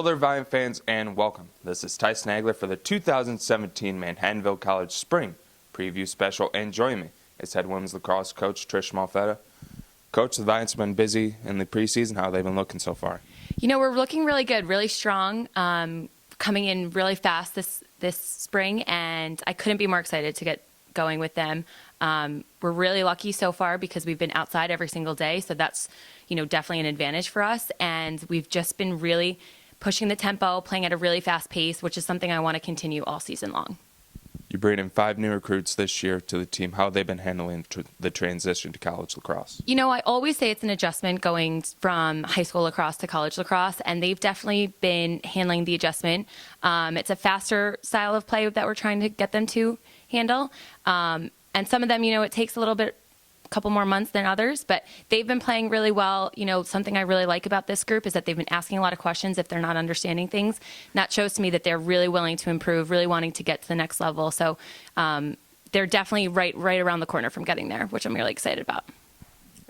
Hello there, Valiant fans, and welcome. This is Tyson Agler for the 2017 Manhattanville College Spring Preview Special, and join me is head women's lacrosse coach Patty Mofetta. Coach, the Valiants have been busy in the preseason. How have they been looking so far? You know, we're looking really good, really strong, coming in really fast this spring, and I couldn't be more excited to get going with them. We're really lucky so far because we've been outside every single day, so that's, definitely an advantage for us, and we've just been really pushing the tempo, playing at a really fast pace, which is something I want to continue all season long. You bring in 5 new recruits this year to the team. How have they been handling the transition to college lacrosse? I always say it's an adjustment going from high school lacrosse to college lacrosse, and they've definitely been handling the adjustment. It's a faster style of play that we're trying to get them to handle. And some of them, it takes a couple more months than others, but they've been playing really well. Something I really like about this group is that they've been asking a lot of questions if they're not understanding things. And that shows to me that they're really willing to improve, really wanting to get to the next level. So they're definitely right around the corner from getting there, which I'm really excited about.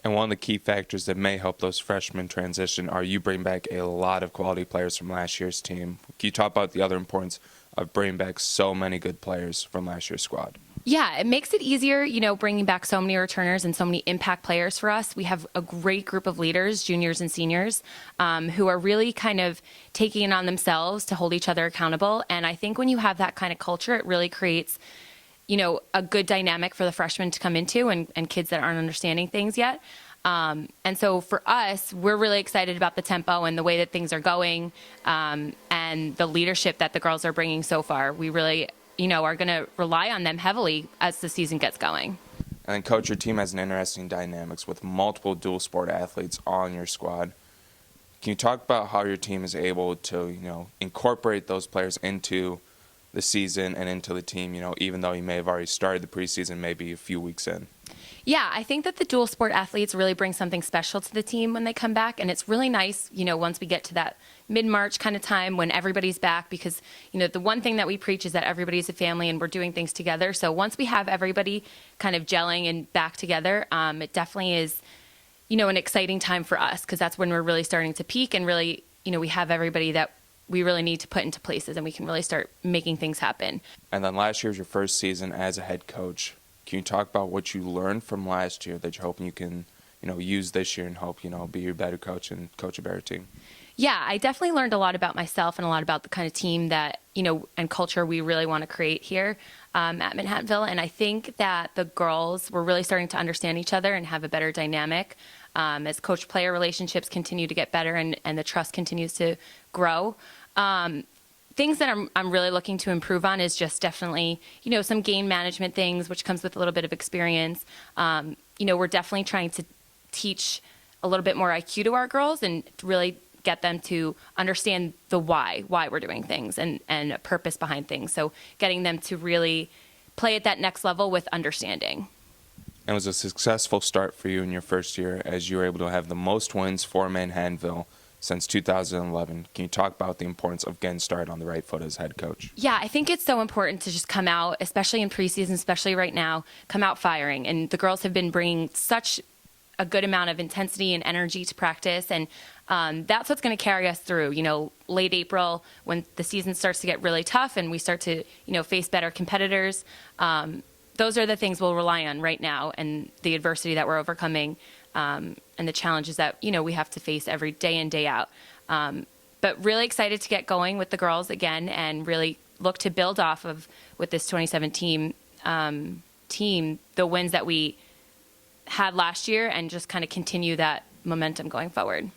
And one of the key factors that may help those freshmen transition are you bring back a lot of quality players from last year's team. Can you talk about the other importance of bringing back so many good players from last year's squad? Yeah, it makes it easier, bringing back so many returners and so many impact players for us. We have a great group of leaders, juniors and seniors, who are really kind of taking it on themselves to hold each other accountable. And I think when you have that kind of culture, it really creates, a good dynamic for the freshmen to come into and kids that aren't understanding things yet. And so for us, we're really excited about the tempo and the way that things are going, and the leadership that the girls are bringing so far. We really are going to rely on them heavily as the season gets going. And then, Coach, your team has an interesting dynamics with multiple dual sport athletes on your squad. Can you talk about how your team is able to, incorporate those players into the season and into the team, even though you may have already started the preseason maybe a few weeks in? Yeah, I think that the dual sport athletes really bring something special to the team when they come back, and it's really nice, once we get to that mid-March kind of time when everybody's back, because, the one thing that we preach is that everybody's a family and we're doing things together. So once we have everybody kind of gelling and back together, it definitely is, an exciting time for us, because that's when we're really starting to peak and really, we have everybody that we really need to put into places and we can really start making things happen. And then last year was your first season as a head coach. Can you talk about what you learned from last year that you're hoping you can, use this year and hope, be a better coach and coach a better team? Yeah, I definitely learned a lot about myself and a lot about the kind of team that, and culture we really want to create here at Manhattanville. And I think that the girls were really starting to understand each other and have a better dynamic as coach-player relationships continue to get better and the trust continues to grow. Things that I'm really looking to improve on is just definitely, some game management things, which comes with a little bit of experience. We're definitely trying to teach a little bit more IQ to our girls and really get them to understand the why we're doing things and a purpose behind things. So getting them to really play at that next level with understanding. And it was a successful start for you in your first year as you were able to have the most wins for Manhattanville since 2011. Can you talk about the importance of getting started on the right foot as head coach? Yeah, I think it's so important to just come out, especially in preseason, especially right now, come out firing. And the girls have been bringing such a good amount of intensity and energy to practice, and that's what's going to carry us through, late April when the season starts to get really tough and we start to, face better competitors. Those are the things we'll rely on right now, and the adversity that we're overcoming, and the challenges that, we have to face every day in, day out. But really excited to get going with the girls again and really look to build off of, with this 2017 team, the wins that we had last year and just kind of continue that momentum going forward.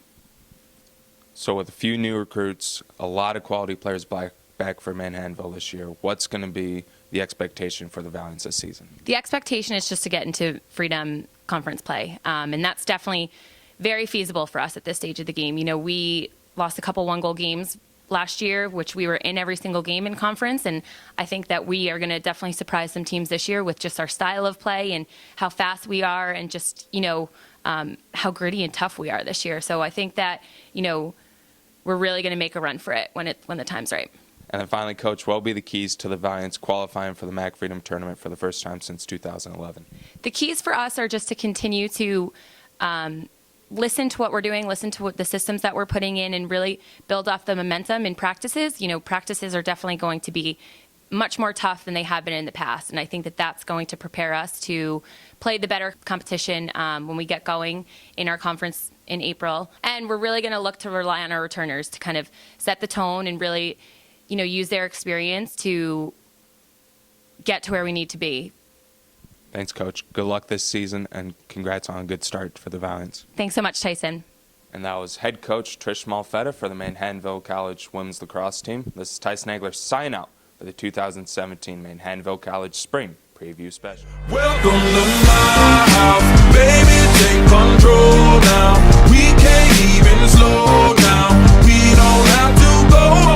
So with a few new recruits, a lot of quality players back for Manhattanville this year, what's going to be the expectation for the Valiants this season? The expectation is just to get into Freedom Conference play, and that's definitely very feasible for us at this stage of the game. We lost a couple one-goal games last year, which we were in every single game in conference, and I think that we are going to definitely surprise some teams this year with just our style of play and how fast we are and just, how gritty and tough we are this year. So I think that, we're really going to make a run for it when the time's right. And then finally, Coach, what will be the keys to the Valiants qualifying for the MAC Freedom Tournament for the first time since 2011? The keys for us are just to continue to listen to what we're doing, listen to what the systems that we're putting in, and really build off the momentum in practices. Practices are definitely going to be much more tough than they have been in the past. And I think that that's going to prepare us to play the better competition when we get going in our conference in April. And we're really going to look to rely on our returners to kind of set the tone and really, use their experience to get to where we need to be. Thanks, Coach. Good luck this season, and congrats on a good start for the Valiants. Thanks so much, Tyson. And that was head coach Trish Mofetta for the Manhattanville College women's lacrosse team. This is Tyson Agler sign out for the 2017 Manhattanville College Spring Preview Special. Welcome to my house, baby, take control now. We can't even slow down. We don't have to go